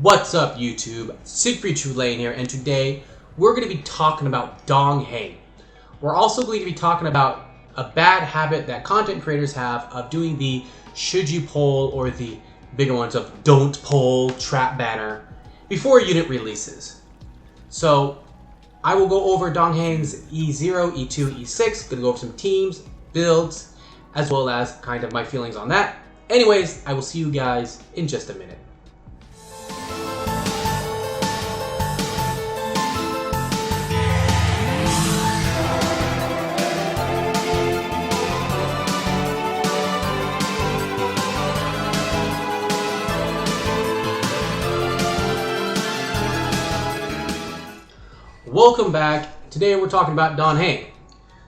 What's up, YouTube? Siegfried Trulane here, and today we're going to be talking about Dan Heng. We're also going to be talking about a bad habit that content creators have of doing the should you poll or the bigger ones of don't poll trap banner before unit releases. So I will go over Dan Heng's E0, E2, E6, going to go over some teams, builds, as well as kind of my feelings on that. Anyways, I will see you guys in just a minute. Welcome back. Today we're talking about Dan Heng.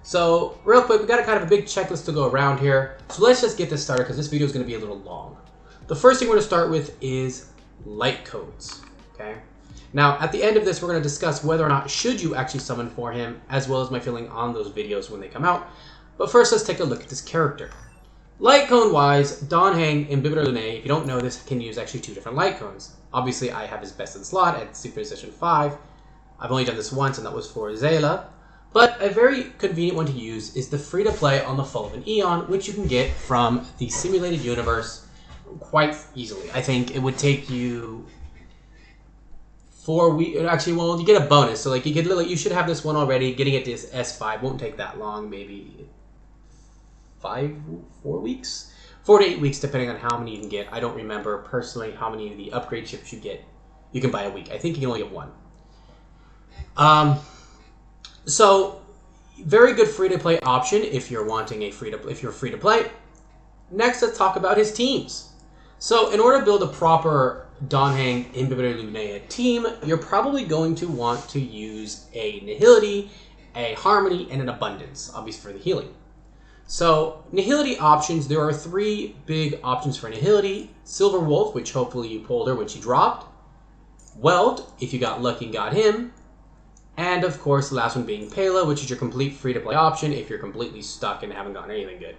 So real quick, we got a kind of a big checklist to go around here. So let's just get this started because this video is going to be a little long. The first thing we're going to start with is light codes. Okay. Now at the end of this, we're going to discuss whether or not should you actually summon for him, as well as my feeling on those videos when they come out. But first, let's take a look at this character. Light cone wise, Dan Heng in Bibiter Lunae, if you don't know this, can use actually two different light cones. Obviously, I have his best in slot at Synchronization 5. I've only done this once, and that was for Zayla. But a very convenient one to use is the free-to-play on the Fall of an Eon, which you can get from the simulated universe quite easily. I think it would take you 4 weeks. Actually, well, you get a bonus. So, like, you should have this one already. Getting it to S5 won't take that long. Maybe 4 weeks? 4 to 8 weeks, depending on how many you can get. I don't remember, personally, how many of the upgrade chips you get. You can buy a week. I think you can only get one. So very good free-to-play option if you're wanting a free-to-play. Next, let's talk about his teams. So in order to build a proper Dan Heng in Bibiter Lunae team, you're probably going to want to use a Nihility, a Harmony, and an Abundance, obviously for the healing. So Nihility options, there are 3 big options for Nihility. Silver Wolf, which hopefully you pulled her when she dropped. Weld, if you got lucky and got him. And of course, the last one being Pela, which is your complete free-to-play option if you're completely stuck and haven't gotten anything good.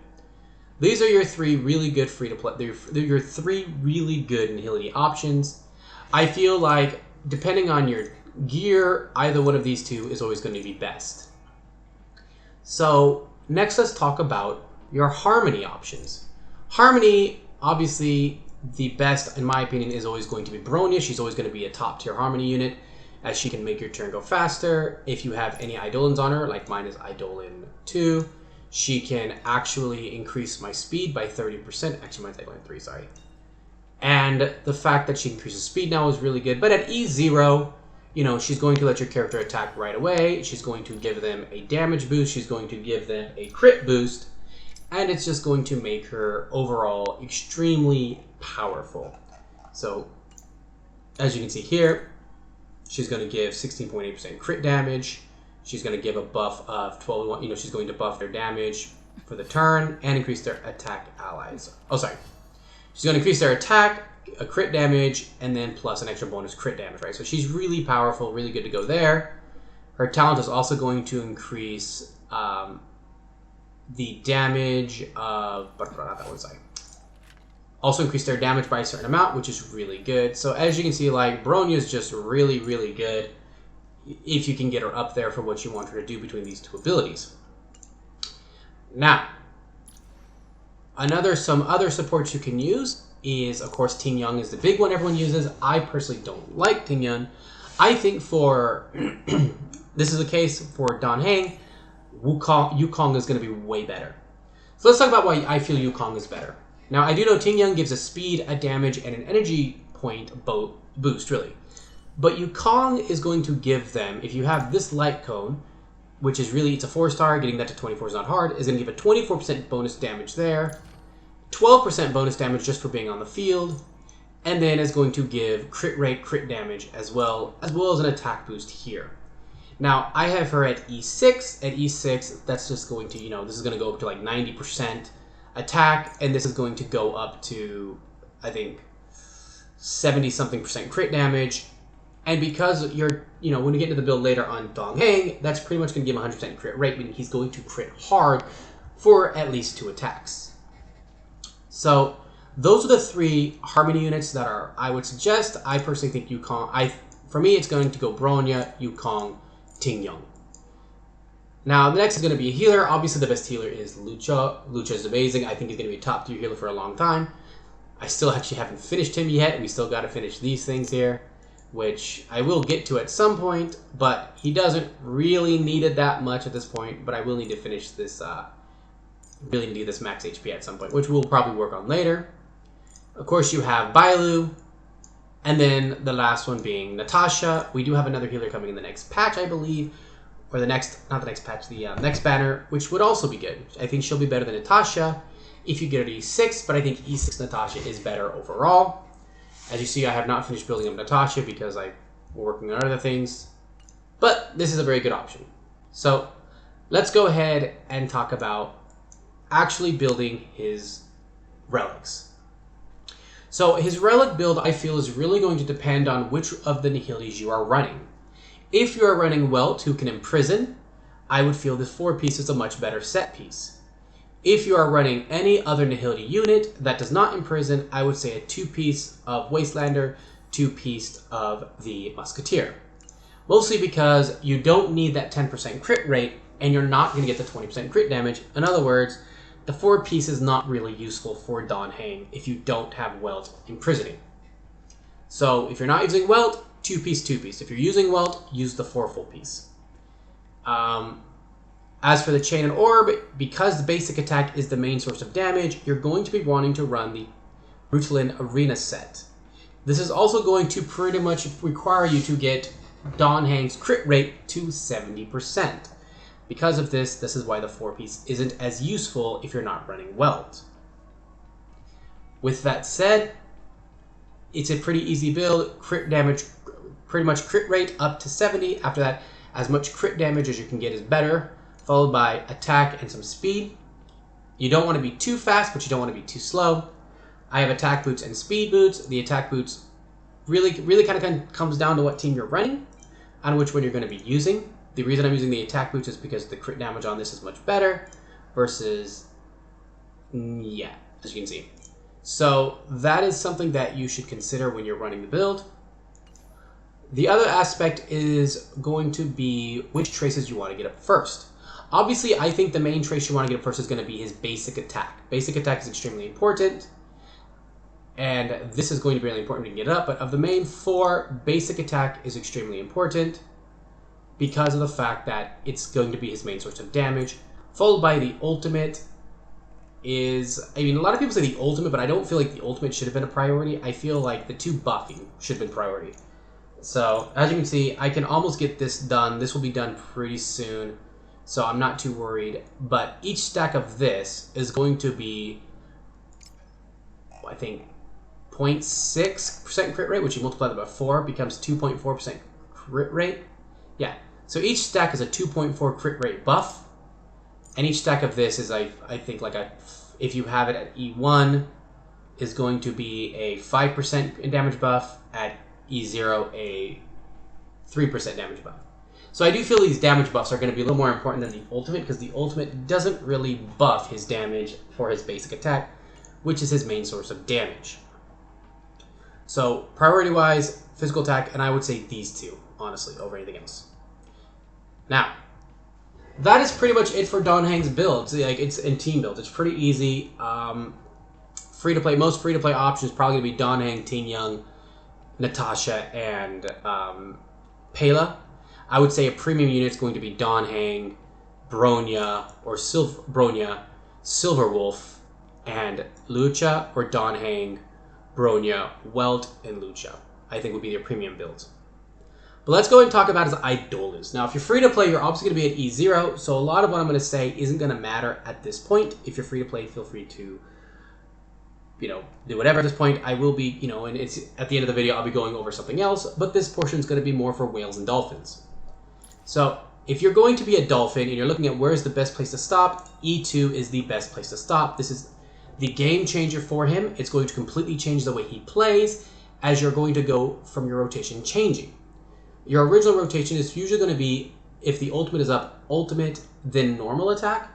These are your 3 really good free-to-play. They're your 3 really good Nihility options. I feel like, depending on your gear, either one of these 2 is always going to be best. So, next let's talk about your Harmony options. Harmony, obviously, the best, in my opinion, is always going to be Bronya. She's always going to be a top-tier Harmony unit, as she can make your turn go faster. If you have any Eidolons on her, like mine is Eidolon 2, she can actually increase my speed by 30%. Actually, mine's Eidolon 3, sorry. And the fact that she increases speed now is really good. But at E0, you know, she's going to let your character attack right away. She's going to give them a damage boost. She's going to give them a crit boost. And it's just going to make her overall extremely powerful. So, as you can see here, she's going to give 16.8% crit damage. She's going to give a buff of 12. You know, she's going to buff their damage for the turn and increase their attack allies. Oh, sorry. She's going to increase their attack, a crit damage, and then plus an extra bonus crit damage, right? So she's really powerful, really good to go there. Her talent is also going to increase the damage of... Not that one, sorry. Also increase their damage by a certain amount, which is really good. So as you can see, like, Bronya is just really, really good if you can get her up there for what you want her to do between these 2 abilities. Now, some other supports you can use is, of course, Ting Yun is the big one everyone uses. I personally don't like Ting Yun. I think for, this is the case for Dan Heng, Wukong is going to be way better. So let's talk about why I feel Wukong is better. Now, I do know Ting Yun gives a speed, a damage, and an energy point boost, really. But Wukong is going to give them, if you have this light cone, which is really, it's a 4-star, getting that to 24 is not hard, is going to give a 24% bonus damage there, 12% bonus damage just for being on the field, and then is going to give crit rate, crit damage, as well as an attack boost here. Now, I have her at E6. At E6, that's just going to, you know, this is going to go up to like 90%. Attack, and this is going to go up to, I think, 70-something% crit damage. And because you're, you know, when we get to the build later on Dan Heng, that's pretty much going to give him 100% crit rate, meaning he's going to crit hard for at least 2 attacks. So Those are the 3 Harmony units that I would suggest. I personally think Yukong, for me, it's going to go Bronya, Yukong, Ting Yong. Now, the next is going to be a healer. Obviously, the best healer is Lucha. Lucha is amazing. I think he's going to be a top 3 healer for a long time. I still actually haven't finished him yet. We still got to finish these things here, which I will get to at some point, but he doesn't really need it that much at this point, but I will need to finish this, really need this max HP at some point, which we'll probably work on later. Of course, you have Bailu, and then the last one being Natasha. We do have another healer coming in the next patch, I believe, or the next, not the next patch, the next banner, which would also be good. I think she'll be better than Natasha if you get her to E6, but I think E6 Natasha is better overall. As you see, I have not finished building up Natasha because I'm working on other things, but this is a very good option. So let's go ahead and talk about actually building his relics. So his relic build, I feel, is really going to depend on which of the Nihilis you are running. If you are running Welt, who can imprison, I would feel this 4-piece is a much better set piece. If you are running any other Nihility unit that does not imprison, I would say a 2-piece of Wastelander, 2-piece of the Musketeer. Mostly because you don't need that 10% crit rate, and you're not going to get the 20% crit damage. In other words, the 4-piece is not really useful for Dan Heng if you don't have Welt imprisoning. So if you're not using Welt, 2-piece, 2-piece. If you're using Welt, use the 4 full piece. As for the Chain and Orb, because the basic attack is the main source of damage, you're going to be wanting to run the Brutalin Arena set. This is also going to pretty much require you to get Dan Heng's crit rate to 70%. Because of this is why the 4-piece isn't as useful if you're not running Welt. With that said, it's a pretty easy build. Crit damage, pretty much crit rate up to 70. After that, as much crit damage as you can get is better, followed by attack and some speed. You don't want to be too fast, but you don't want to be too slow. I have attack boots and speed boots. The attack boots really kind of comes down to what team you're running and which one you're going to be using. The reason I'm using the attack boots is because the crit damage on this is much better versus, yeah, as you can see. So that is something that you should consider when you're running the build. The other aspect is going to be which traces you want to get up first. Obviously, I think the main trace you want to get up first is going to be his basic attack. Basic attack is extremely important, and this is going to be really important to get up, but of the main 4, basic attack is extremely important because of the fact that it's going to be his main source of damage, followed by the ultimate is, I mean, a lot of people say the ultimate, but I don't feel like the ultimate should have been a priority. I feel like the 2 buffing should have been priority. So, as you can see, I can almost get this done. This will be done pretty soon, so I'm not too worried. But each stack of this is going to be, I think, 0.6% crit rate, which you multiply that by 4, becomes 2.4% crit rate. Yeah, so each stack is a 2.4 crit rate buff. And each stack of this is, I think, like if you have it at E1, is going to be a 5% damage buff. At E0, a 3% damage buff. So I do feel these damage buffs are going to be a little more important than the ultimate, because the ultimate doesn't really buff his damage for his basic attack, which is his main source of damage. So priority-wise, physical attack, and I would say these 2, honestly, over anything else. Now, that is pretty much it for Dan Heng's builds. Like, it's in team builds. It's pretty easy. Free-to-play, most free-to-play options probably going to be Dan Heng, Ting Yong, Natasha, and Pela. I would say a premium unit is going to be Dan Heng, Bronya, or Bronya, Silverwolf, and Lucha, or Dan Heng, Bronya, Welt, and Lucha. I think would be their premium builds. But let's go and talk about his Eidolons. Now, if you're free to play, you're obviously going to be at E0, so a lot of what I'm going to say isn't going to matter at this point. If you're free to play, feel free to, do whatever at this point. I will be, and it's at the end of the video, I'll be going over something else, but this portion is going to be more for whales and dolphins. So, if you're going to be a dolphin and you're looking at where's the best place to stop, E2 is the best place to stop. This is the game changer for him. It's going to completely change the way he plays as you're going to go from your rotation changing. Your original rotation is usually going to be, if the ultimate is up, ultimate, then normal attack.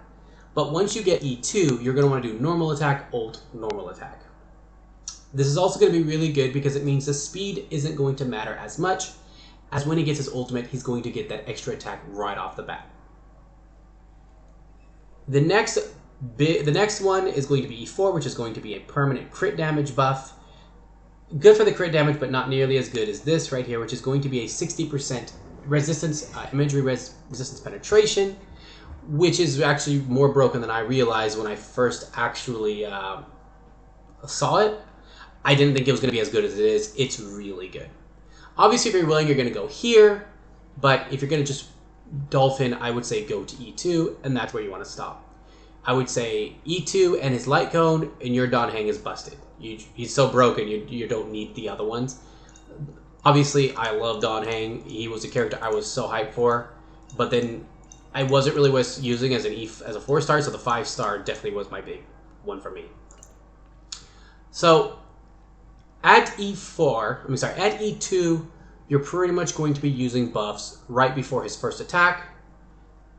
But once you get E2, you're going to want to do normal attack, ult, normal attack. This is also going to be really good because it means the speed isn't going to matter as much, as when he gets his ultimate, he's going to get that extra attack right off the bat. The next one is going to be E4, which is going to be a permanent crit damage buff. Good for the crit damage, but not nearly as good as this right here, which is going to be a 60% resistance, imagery resistance penetration, which is actually more broken than I realized when I first actually saw it. I didn't think it was going to be as good as it is. It's really good. Obviously, if you're willing, you're going to go here, but if you're going to just Dolphin, I would say go to E2, and that's where you want to stop. I would say E2 and his light cone, and your Dan Heng is busted. He's so broken, you don't need the other ones. Obviously, I love Dan Heng. He was a character I was so hyped for, but then I wasn't really using as a 4-star, so the 5-star definitely was my big one for me. So at E2, you're pretty much going to be using buffs right before his first attack,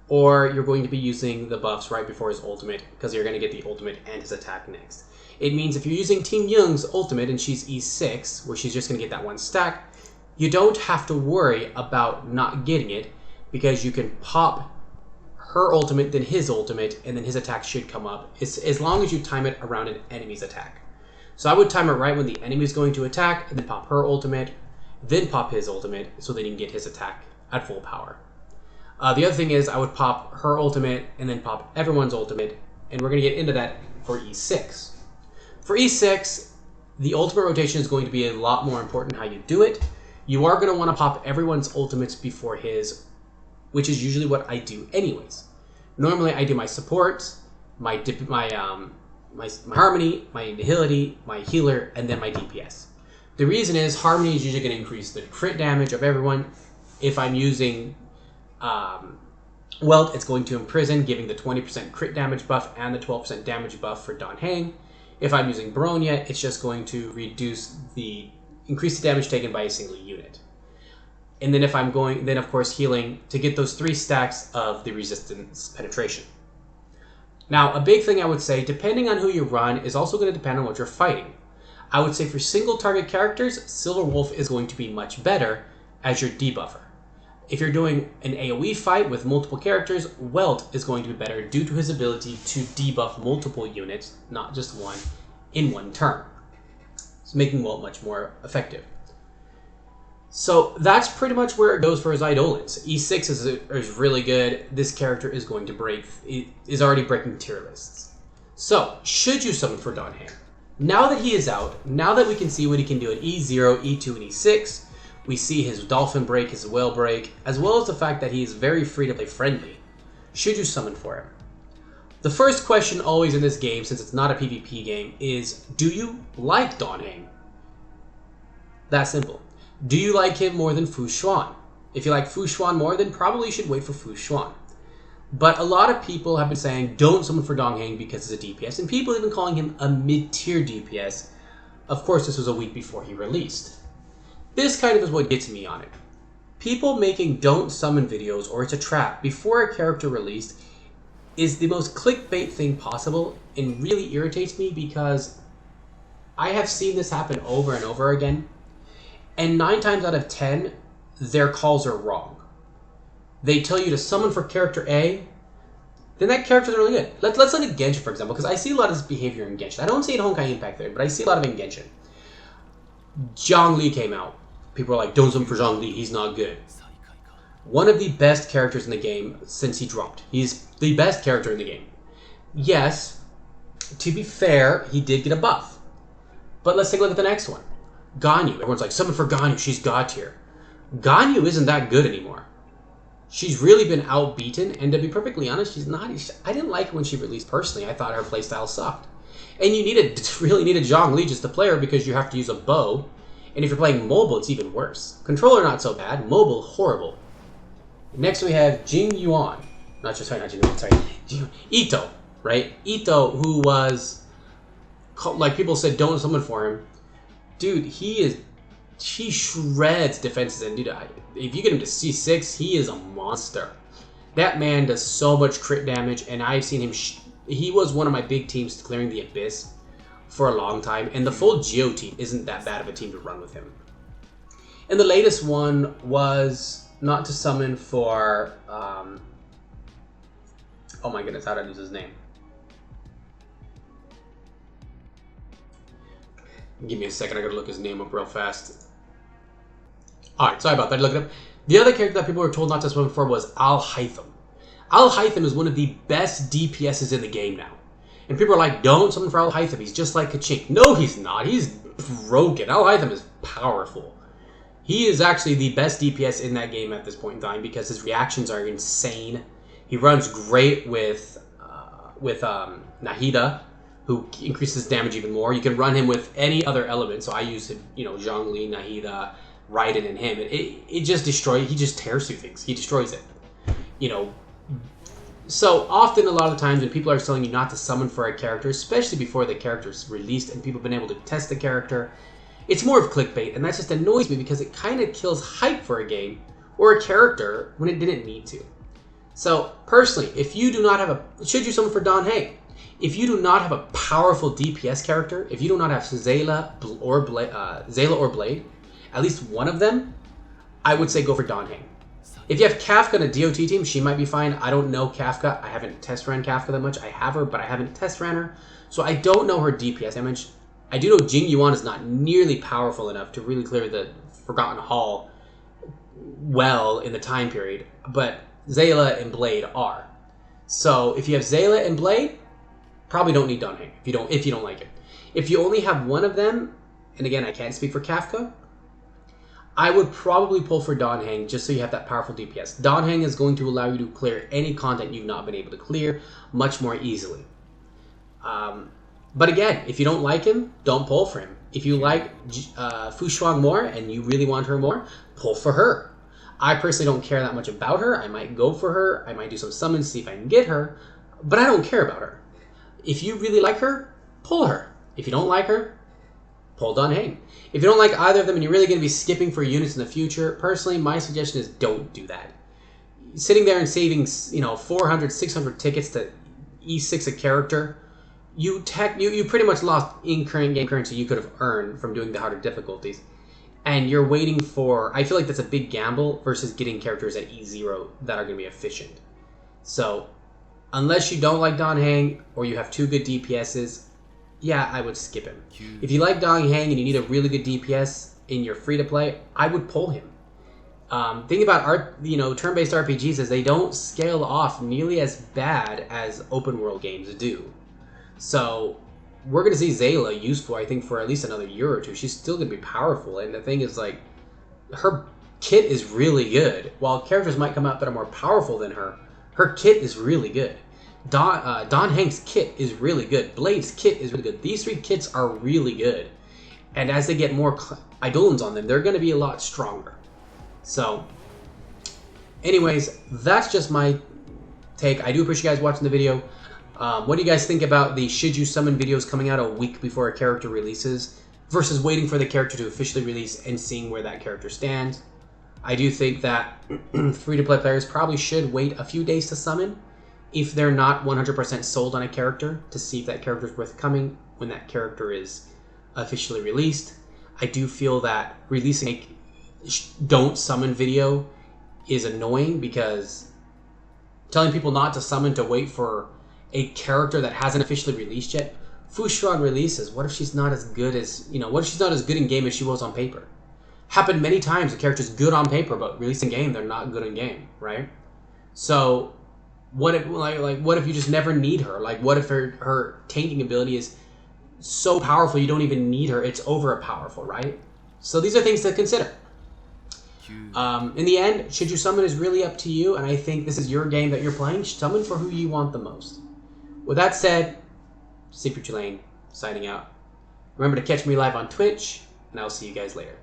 or you're going to be using the buffs right before his ultimate, because you're going to get the ultimate and his attack next. It means if you're using Team Young's ultimate and she's E6, where she's just going to get that one stack, you don't have to worry about not getting it, because you can pop her ultimate, then his ultimate, and then his attack should come up, as long as you time it around an enemy's attack. So I would time it right when the enemy is going to attack, and then pop her ultimate, then pop his ultimate, so then you can get his attack at full power. The other thing is I would pop her ultimate, and then pop everyone's ultimate, and we're going to get into that for E6. For E6, the ultimate rotation is going to be a lot more important how you do it. You are going to want to pop everyone's ultimates before his, which is usually what I do anyways. Normally I do my support, my Harmony, my Nihility, my Healer, and then my DPS. The reason is Harmony is usually going to increase the crit damage of everyone. If I'm using Welt, it's going to Imprison, giving the 20% crit damage buff and the 12% damage buff for Dan Heng. If I'm using Bronya, it's just going to increase the damage taken by a single unit. And then if I'm going, then of course healing to get those 3 stacks of the resistance penetration. Now, a big thing I would say, depending on who you run, is also going to depend on what you're fighting. I would say for single target characters, Silver Wolf is going to be much better as your debuffer. If you're doing an AoE fight with multiple characters, Welt is going to be better due to his ability to debuff multiple units, not just one, in one turn. It's making Welt much more effective. So that's pretty much where it goes for his Eidolons. E6 is really good. This character is going to is already breaking tier lists. So, should you summon for Dan Heng? Now that he is out, now that we can see what he can do at E0, E2, and E6, we see his Dolphin break, his Whale break, as well as the fact that he is very free-to-play friendly. Should you summon for him? The first question always in this game, since it's not a PvP game, is do you like Dan Heng? That simple. Do you like him more than Fu Xuan? If you like Fu Xuan more, then probably you should wait for Fu Xuan. But a lot of people have been saying don't summon for Dan Heng because it's a DPS, and people even calling him a mid-tier DPS. Of course, this was a week before he released. This kind of is what gets me on it. People making don't summon videos or it's a trap before a character released is the most clickbait thing possible and really irritates me because I have seen this happen over and over again, and 9 times out of 10, their calls are wrong. They tell you to summon for character A, then that character's really good. Let's look at Genshin, for example, because I see a lot of this behavior in Genshin. I don't see it in Honkai Impact there, but I see a lot of it in Genshin. Zhongli came out. People are like, don't summon for Zhongli, he's not good. One of the best characters in the game since he dropped. He's the best character in the game. Yes, to be fair, he did get a buff. But let's take a look at the next one. Ganyu. Everyone's like, summon for Ganyu, she's God tier. Ganyu isn't that good anymore. She's really been outbeaten, and to be perfectly honest, she's not. I didn't like her when she released personally. I thought her playstyle sucked. And you really need a Zhongli just to play her because you have to use a bow. And if you're playing mobile, it's even worse. Controller, not so bad. Mobile, horrible. Next we have Jing Yuan. Ito, right? Ito, who was, like people said, don't summon for him. Dude, he shreds defenses. And dude, if you get him to C6, he is a monster. That man does so much crit damage, and I've seen him. He was one of my big teams clearing the Abyss for a long time, and the full Geo team isn't that bad of a team to run with him. And the latest one was not to summon for... oh my goodness, how did I lose his name? Give me a second, I gotta look his name up real fast. Alright, sorry about that, look it up. The other character that people were told not to summon for was Al Hytham. Al Hytham is one of the best DPSs in the game now. And people are like, don't summon for Al Hytham, he's just like Kachink. No, he's not, he's broken. Al Hytham is powerful. He is actually the best DPS in that game at this point in time because his reactions are insane. He runs great with Nahida, who increases damage even more. You can run him with any other element. So I use him, you know, Zhongli, Nahida, Raiden, and him. It just destroys. He just tears through things. He destroys it. You know. So often, a lot of times, when people are telling you not to summon for a character, especially before the character is released and people have been able to test the character, it's more of clickbait, and that just annoys me because it kind of kills hype for a game or a character when it didn't need to. So, personally, if you do not have a... Should you summon for Dan Heng? If you do not have a powerful DPS character, if you do not have Zayla or Blade, at least one of them, I would say go for Dan Heng. If you have Kafka in a DOT team, she might be fine. I don't know Kafka. I haven't test ran Kafka that much. I have her, but I haven't test ran her. So I don't know her DPS damage. I do know Jing Yuan is not nearly powerful enough to really clear the Forgotten Hall well in the time period, but Zayla and Blade are. So if you have Zayla and Blade, probably don't need Dan Heng if you don't like it. If you only have one of them, and again I can't speak for Kafka, I would probably pull for Dan Heng just so you have that powerful DPS. Dan Heng is going to allow you to clear any content you've not been able to clear much more easily. But again, if you don't like him, don't pull for him. If you like Fu Shuang more and you really want her more, pull for her. I personally don't care that much about her. I might go for her. I might do some summons, see if I can get her. But I don't care about her. If you really like her, pull her. If you don't like her, pull Dan Heng. If you don't like either of them and you're really going to be skipping for units in the future, personally, my suggestion is don't do that. Sitting there and saving, 400, 600 tickets to E6 a character, you pretty much lost in-current game currency you could have earned from doing the harder difficulties. And you're waiting for... I feel like that's a big gamble versus getting characters at E0 that are going to be efficient. So, unless you don't like Dan Heng or you have two good DPSs, yeah, I would skip him. If you like Dan Heng and you need a really good DPS in your free-to-play, I would pull him. Thing about turn-based RPGs is they don't scale off nearly as bad as open-world games do. So, we're going to see Zayla useful, I think, for at least another year or two. She's still going to be powerful, and the thing is, like, her kit is really good. While characters might come out that are more powerful than her, her kit is really good. Dan Heng's kit is really good. Blade's kit is really good. These three kits are really good. And as they get more Eidolons on them, they're going to be a lot stronger. So, anyways, that's just my take. I do appreciate you guys watching the video. What do you guys think about the should you summon videos coming out a week before a character releases versus waiting for the character to officially release and seeing where that character stands? I do think that free-to-play players probably should wait a few days to summon if they're not 100% sold on a character to see if that character is worth coming when that character is officially released. I do feel that releasing a don't summon video is annoying because telling people not to summon to wait for a character that hasn't officially released yet. Fu Shuang releases. What if she's not as good as, what if she's not as good in game as she was on paper? Happened many times. The character's good on paper, but releasing game, they're not good in game, right? So, what if what if you just never need her? Like, what if her tanking ability is so powerful you don't even need her? It's over powerful, right? So these are things to consider. In the end, should you summon is really up to you, and I think this is your game that you're playing. Summon for who you want the most. With that said, Secret Tulane, signing out. Remember to catch me live on Twitch, and I'll see you guys later.